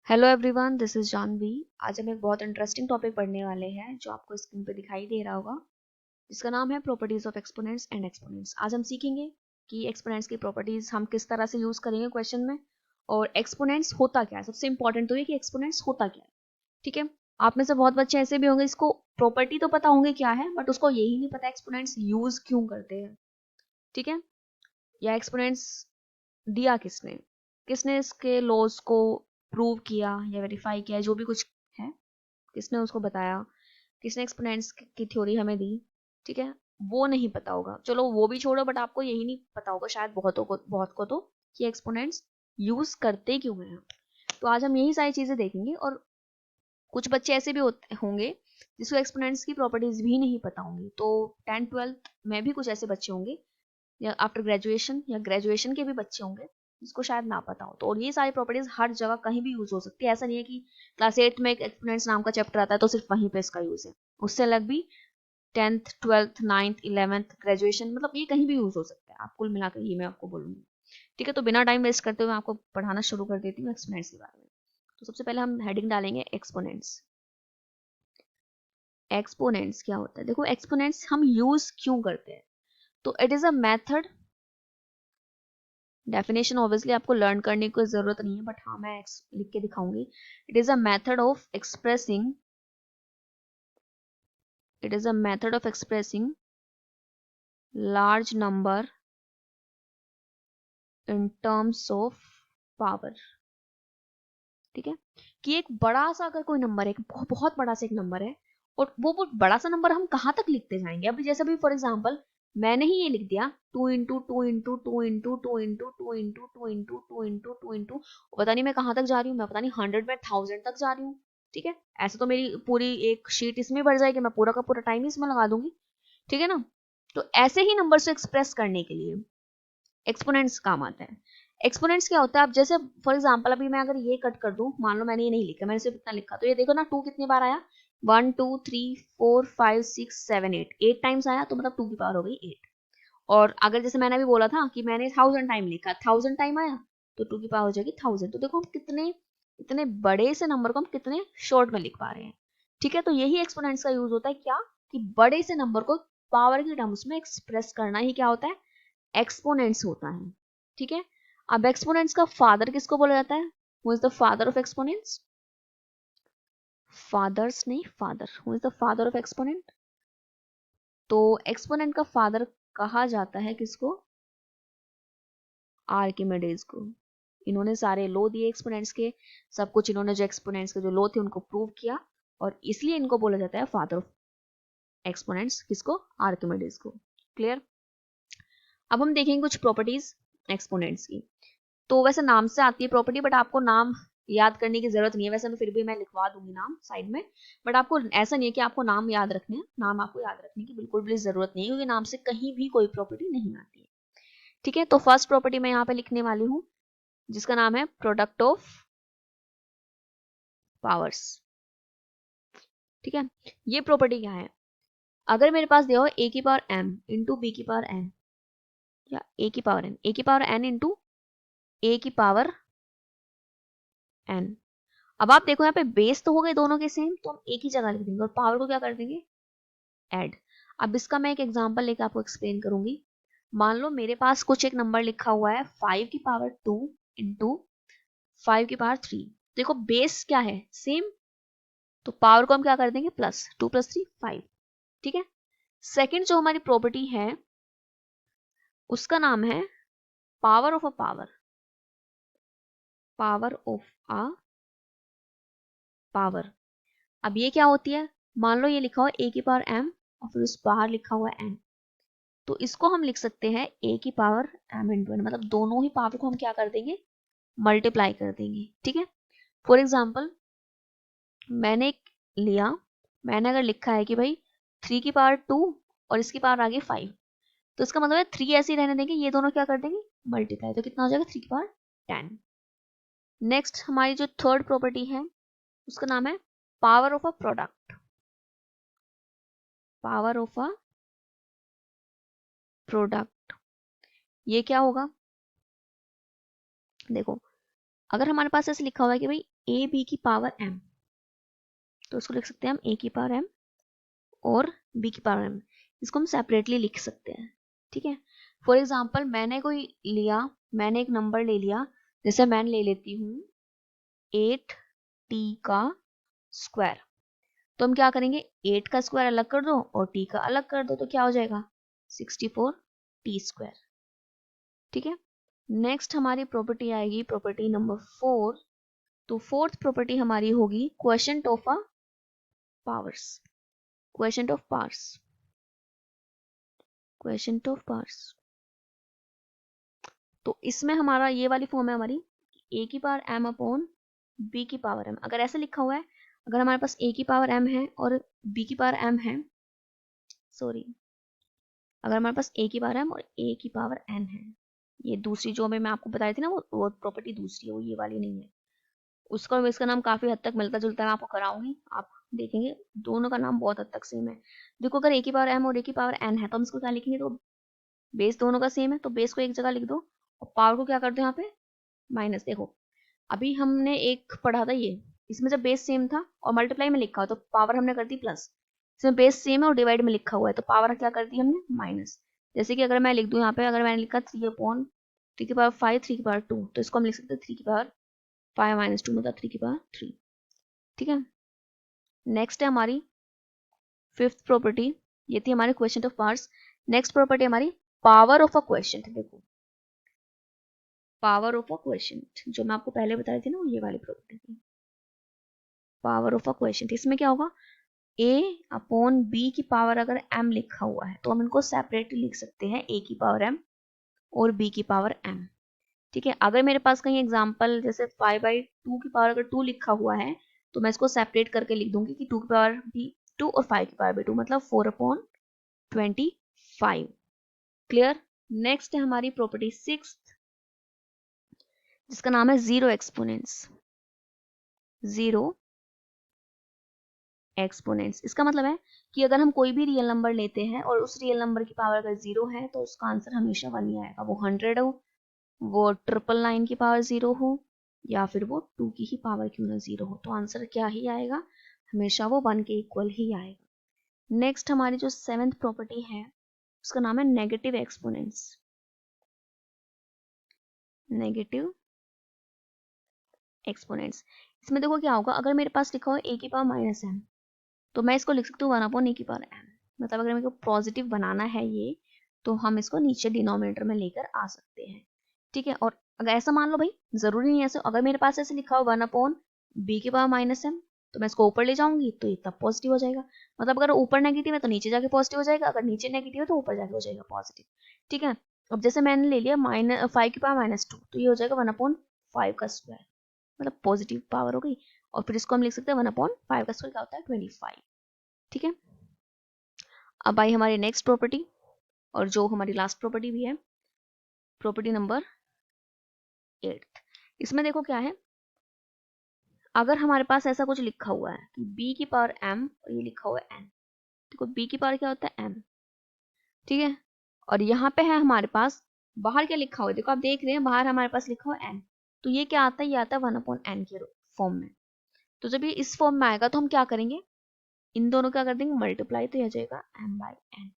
Hello everyone, this is Janvi. आज हम एक बहुत इंटरेस्टिंग टॉपिक पढ़ने वाले हैं जो आपको स्क्रीन पे दिखाई दे रहा होगा, जिसका नाम है properties of exponents and exponents. आज हम सीखेंगे कि एक्सपोनेंट्स की प्रॉपर्टीज हम किस तरह से यूज करेंगे क्वेश्चन में, और एक्सपोनेंट्स होता क्या है। सबसे इंपॉर्टेंट तो ये कि एक्सपोनेंट्स होता क्या है। ठीक है, आप में से बहुत बच्चे ऐसे भी होंगे इसको प्रॉपर्टी तो पता होंगे क्या है, बट उसको यही नहीं पता एक्सपोनेंट्स यूज क्यों करते हैं। ठीक है, या एक्सपोनेंट्स दिया किसने, किसने इसके लॉज को प्रूव किया या वेरीफाई किया, जो भी कुछ है किसने उसको बताया, किसने एक्सपोनेंट्स की थ्योरी हमें दी। ठीक है, वो नहीं पता होगा। चलो वो भी छोड़ो, बट आपको यही नहीं पता होगा शायद बहुत को तो कि एक्सपोनेंट्स यूज करते क्यों हैं। तो आज हम यही सारी चीजें देखेंगे। और कुछ बच्चे ऐसे भी होंगे जिसको एक्सपोनेंट्स की प्रॉपर्टीज भी नहीं पता होंगी। तो 10th 12th में भी कुछ ऐसे बच्चे होंगे, या आफ्टर ग्रेजुएशन या ग्रेजुएशन के भी बच्चे होंगे जिसको शायद ना पता हो। तो और ये सारी प्रॉपर्टीज हर जगह कहीं भी यूज हो सकती है। ऐसा नहीं है कि क्लास 8 में एक एक्सपोनेंट्स नाम का चैप्टर आता है तो सिर्फ वहीं पे इसका यूज है। उससे अलग भी 10th 12th 9th 11th graduation, मतलब ये कहीं भी यूज हो सकता है। आप कुल मिलाकर ये मैं आपको बोलूंगी। ठीक है, तो बिना टाइम वेस्ट करते हुए मैं आपको पढ़ाना शुरू कर देती हूँ एक्सपोनेंट्स के बारे में। तो सबसे पहले हम हेडिंग डालेंगे एक्सपोनेंट्स। एक्सपोनेंट्स क्या होता है, देखो एक्सपोनेंट्स हम यूज क्यों करते हैं। तो it is a method. Definition obviously आपको लर्न करने की जरूरत नहीं है, बट हाँ मैं लिख के दिखाऊंगी। It is a method of expressing, it is a method of expressing large number in terms of power. ठीक है, कि एक बड़ा सा अगर कोई नंबर है, बहुत बड़ा सा एक नंबर है, और वो बड़ा सा नंबर हम कहाँ तक लिखते जाएंगे। अभी जैसे अभी फॉर एग्जाम्पल मैंने ही ये लिख दिया 2 into 2 into 2 into 2 into 2 into 2 into 2 into, पता नहीं मैं कहाँ तक जा रही हूँ। मैं पता नहीं 100 में 1000 तक जा रही हूँ। ठीक है, ऐसे तो मेरी पूरी एक शीट इसमें भर जाएगी, मैं पूरा का पूरा टाइम इसमें लगा दूंगी। ठीक है ना, तो ऐसे ही नंबर को एक्सप्रेस करने के लिए एक्सपोनेंट्स काम आता है। एक्सपोनेंट्स क्या होता है, अब जैसे फॉर एग्जांपल अभी मैं अगर ये कट कर दूं, मान लो मैंने ये नहीं लिखा, मैंने सिर्फ इतना लिखा, तो ये देखो ना 2 कितनी बार आया, 1 2 3 4 5 6 7 8, 8 टाइम्स आया, तो मतलब 2 की पावर हो गई 8। और अगर जैसे मैंने अभी बोला था कि मैंने 1000 टाइम लिखा, 1000 टाइम आया, तो 2 की पावर हो जाएगी 1000। तो देखो हम कितने इतने बड़े से नंबर को हम कितने शॉर्ट में लिख पा रहे हैं। ठीक है, तो यही एक्सपोनेंट्स का यूज होता है, क्या कि बड़े से नंबर को पावर के टर्म्स में एक्सप्रेस करना ही क्या होता है, एक्सपोनेंट्स होता है। ठीक है, अब एक्सपोनेंट्स का फादर किसको बोला जाता है, who is the father of exponents. Fathers नहीं, father, who is the father of exponent. तो एक्सपोनेंट का फादर कहा जाता है किसको, आर्किमिडीज को। इन्होंने सारे लॉ दिए एक्सपोनेंट्स के, सब कुछ इन्होंने जो एक्सपोनेंट्स के जो लॉ थे उनको प्रूव किया, और इसलिए इनको बोला जाता है फादर ऑफ एक्सपोनेंट्स, किसको, आर्किमिडीज को। क्लियर। अब हम देखेंगे कुछ प्रॉपर्टीज एक्सपोनेंट्स की। तो वैसे नाम से आती है प्रॉपर्टी, बट आपको नाम याद करने की जरूरत नहीं है। वैसे मैं फिर भी मैं लिखवा दूंगी नाम साइड में, बट आपको ऐसा नहीं है कि आपको नाम याद रखने हैं। नाम आपको याद रखने की बिल्कुल भी जरूरत नहीं है, क्योंकि नाम से कहीं भी कोई प्रॉपर्टी नहीं आती है। ठीक है, तो फर्स्ट प्रॉपर्टी मैं यहाँ पे लिखने वाली हूँ, जिसका नाम है प्रोडक्ट ऑफ पावर्स। ठीक है, ये प्रॉपर्टी क्या है, अगर मेरे पास दिया हो ए की पावर m इंटू बी की पावर n, या ए की पावर n, ए की पावर n इंटू ए की पावर n। अब आप देखो यहाँ पे बेस तो हो गए दोनों के सेम, तो हम एक ही जगह लिख देंगे और पावर को क्या कर देंगे, ऐड। अब इसका मैं एक एग्जांपल लेकर आपको एक्सप्लेन करूंगी। मान लो मेरे पास कुछ एक नंबर लिखा हुआ है 5 की पावर 2 इंटू 5 की पावर 3। देखो बेस क्या है, सेम, तो पावर को हम क्या कर देंगे, प्लस 2 + 3 5। ठीक है, सेकंड जो हमारी प्रॉपर्टी है उसका नाम है power of a power, power of a power. अब ये क्या होती है, मान लो ये लिखा हुआ ए की पावर m और फिर उस बाहर लिखा हुआ n, तो इसको हम लिख सकते हैं ए की पावर m इंटू n, मतलब दोनों ही पावर को हम क्या कर देंगे, मल्टीप्लाई कर देंगे। ठीक है, फॉर एग्जाम्पल मैंने लिया, मैंने अगर लिखा है कि भाई 3 की पावर 2 और इसकी पावर आ गई 5, तो इसका मतलब है 3 ऐसे ही रहने देंगे, ये दोनों क्या कर देंगे, मल्टीप्लाई, तो कितना हो जाएगा 3 की पावर 10। नेक्स्ट हमारी जो थर्ड प्रॉपर्टी है उसका नाम है power of a product, power of a product. ये क्या होगा, देखो अगर हमारे पास ऐसे लिखा हुआ है कि भाई ए बी की पावर m, तो उसको लिख सकते हैं हम a की पावर m और b की पावर m, इसको हम सेपरेटली लिख सकते हैं। ठीक है, फॉर एग्जाम्पल मैंने एक नंबर ले लिया, जैसे मैं ले लेती हूँ 8t का स्क्वायर, तो हम क्या करेंगे 8 का स्क्वायर अलग कर दो और t का अलग कर दो, तो क्या हो जाएगा 64t स्क्वायर। ठीक है, नेक्स्ट हमारी प्रॉपर्टी आएगी प्रॉपर्टी नंबर 4। तो फोर्थ प्रॉपर्टी हमारी होगी quotient of a powers. Quotient of powers, quotient of powers, तो इसमें हमारा ये वाली फॉर्म है हमारी a की पावर m अपॉन b की पावर m। अगर ऐसे लिखा हुआ है, अगर हमारे पास a की पावर m है और b की पावर m है, सॉरी, अगर हमारे पास a की पावर m और a की पावर n है, ये दूसरी जो मैं आपको बताई थी ना, वो प्रॉपर्टी दूसरी है, वो ये वाली नहीं है। उसका और इसका नाम काफी हद तक मिलता जुलता है, मैं आपको कराऊंगी, आप देखेंगे दोनों का नाम बहुत हद तक सेम है। देखो अगर a की पावर m और a की पावर n है, तो हम इसको क्या लिखेंगे, तो बेस दोनों का सेम है, तो बेस को एक जगह लिख दो और पावर को क्या कर दो यहाँ पे माइनस। देखो अभी हमने एक पढ़ा था ये, इसमें जब बेस सेम था और मल्टीप्लाई में लिखा हो तो पावर हमने कर दी प्लस, इसमें बेस सेम है और डिवाइड में लिखा हुआ है तो पावर क्या कर दी हमने माइनस। जैसे कि अगर मैं लिख दूं यहाँ पे, अगर मैंने लिखा 3 की पावर 5 3 की पावर 2, तो इसको हम लिख सकते हैं 3 की पावर 5 माइनस 2 मतलब 3 की पावर 3। ठीक है, नेक्स्ट है हमारी फिफ्थ प्रॉपर्टी, ये थी हमारी question of powers. Next property हमारी पावर ऑफ अ क्वेश्चन। देखो पावर ऑफ अ क्वेश्चन जो मैं आपको पहले बताई थी ना, ये वाली प्रॉपर्टी थी पावर ऑफ अ क्वेश्चन। इसमें क्या होगा a अपॉन b की पावर अगर m लिखा हुआ है तो हम इनको सेपरेटली लिख सकते हैं a की पावर m और b की पावर m। ठीक है, अगर मेरे पास कहीं एग्जांपल जैसे 5/2 की पावर अगर 2 लिखा हुआ है तो मैं इसको सेपरेट करके लिख दूंगी कि 2 की पावर भी 2 और 5 की पावर भी 2 मतलब 4/25। क्लियर। नेक्स्ट है हमारी प्रॉपर्टी 6 जिसका नाम है जीरो एक्सपोनेंट्स। जीरो एक्सपोनेंट्स, इसका मतलब है कि अगर हम कोई भी रियल नंबर लेते हैं और उस रियल नंबर की पावर अगर 0 है तो उसका आंसर हमेशा 1 ही आएगा। वो 100 हो, वो 999 की पावर 0 हो, या फिर वो 2 की ही पावर क्यों ना 0 हो, तो आंसर क्या ही आएगा, हमेशा वो 1 के इक्वल ही आएगा। नेक्स्ट हमारी जो 7th प्रॉपर्टी है उसका नाम है नेगेटिव एक्सपोनेंट्स। नेगेटिव एक्सपोनेंट्स, इसमें देखो क्या होगा, अगर मेरे पास लिखा हो a की पावर माइनस m, तो मैं इसको लिख सकती हूँ 1 अपॉन a की पावर m। मतलब अगर मेरे को पॉजिटिव बनाना है ये, तो हम इसको नीचे डिनोमिनेटर में लेकर आ सकते हैं। ठीक है, और अगर ऐसा मान लो भाई, जरूरी नहीं ऐसे, अगर मेरे पास ऐसे लिखा हो 1 अपॉन b की पावर माइनस m, तो मैं इसको ऊपर ले जाऊंगी तो ये तब पॉजिटिव हो जाएगा। मतलब अगर ऊपर नेगेटिव है तो नीचे जाके पॉजिटिव हो जाएगा, अगर नीचे नेगेटिव है तो ऊपर जाके हो जाएगा पॉजिटिव। ठीक है, अब जैसे मैंने ले लिया -5 की पावर -2, तो ये हो जाएगा 1 अपॉन 5 का स्क्वायर, मतलब पॉजिटिव पावर हो गई। और फिर इसको हम लिख सकते हैं 1 अपॉन 5 का स्क्वायर क्या होता है 25। ठीक है, अब आई हमारी नेक्स्ट प्रॉपर्टी और जो हमारी लास्ट प्रॉपर्टी भी है, प्रॉपर्टी नंबर 8। इसमें देखो क्या है, अगर हमारे पास ऐसा कुछ लिखा हुआ है कि b की पावर m और ये लिखा हुआ है n, देखो b की पावर क्या होता है m। ठीक है, और यहाँ पे है हमारे पास बाहर क्या लिखा हुआ है, देखो आप देख रहे हैं बाहर हमारे पास लिखा हुआ है n, तो ये क्या आता है, ये आता है 1 अपॉन n के फॉर्म में। तो जब ये इस फॉर्म में आएगा तो हम क्या करेंगे, इन दोनों का कर देंगे मल्टीप्लाई, तो यह जाएगा m/n।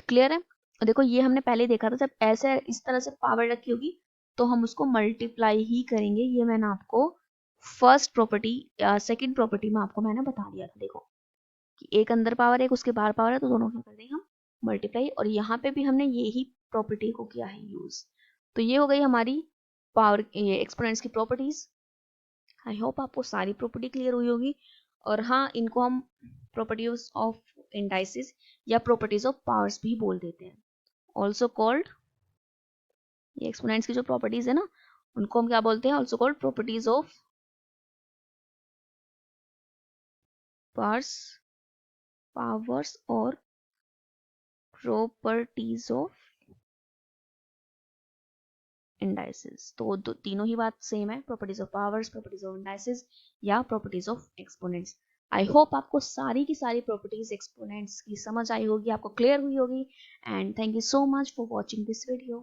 क्लियर है। और देखो ये हमने पहले देखा था, जब ऐसे इस तरह से पावर रखी होगी तो हम उसको मल्टीप्लाई ही करेंगे। ये मैंने आपको फर्स्ट प्रॉपर्टी या सेकंड प्रॉपर्टी में आपको मैंने बता दिया था। देखो कि एक अंदर पावर है एक उसके बाहर पावर है, तो दोनों को कर देंगे हम मल्टीप्लाई, और यहाँ पे भी हमने यही प्रॉपर्टी को किया है यूज। तो ये हो गई हमारी पावर ये एक्सपोनेंट्स की प्रॉपर्टीज। आई होप आपको सारी प्रॉपर्टी क्लियर हुई होगी। और हाँ, इनको हम प्रॉपर्टीज ऑफ इंडाइसिस या प्रॉपर्टीज ऑफ पावर्स भी बोल देते हैं, ऑल्सो कॉल्ड। ये एक्सपोनेंट्स की जो प्रॉपर्टीज है ना, उनको हम क्या बोलते हैं, also called properties of powers और प्रॉपर्टीज ऑफ इंडाइसिस। तो तीनों ही बात सेम है, properties of powers, properties of indices या properties of exponents. I hope आपको सारी की सारी प्रॉपर्टीज एक्सपोनेंट्स की समझ आई होगी, आपको क्लियर हुई होगी। And thank you so much for watching this video.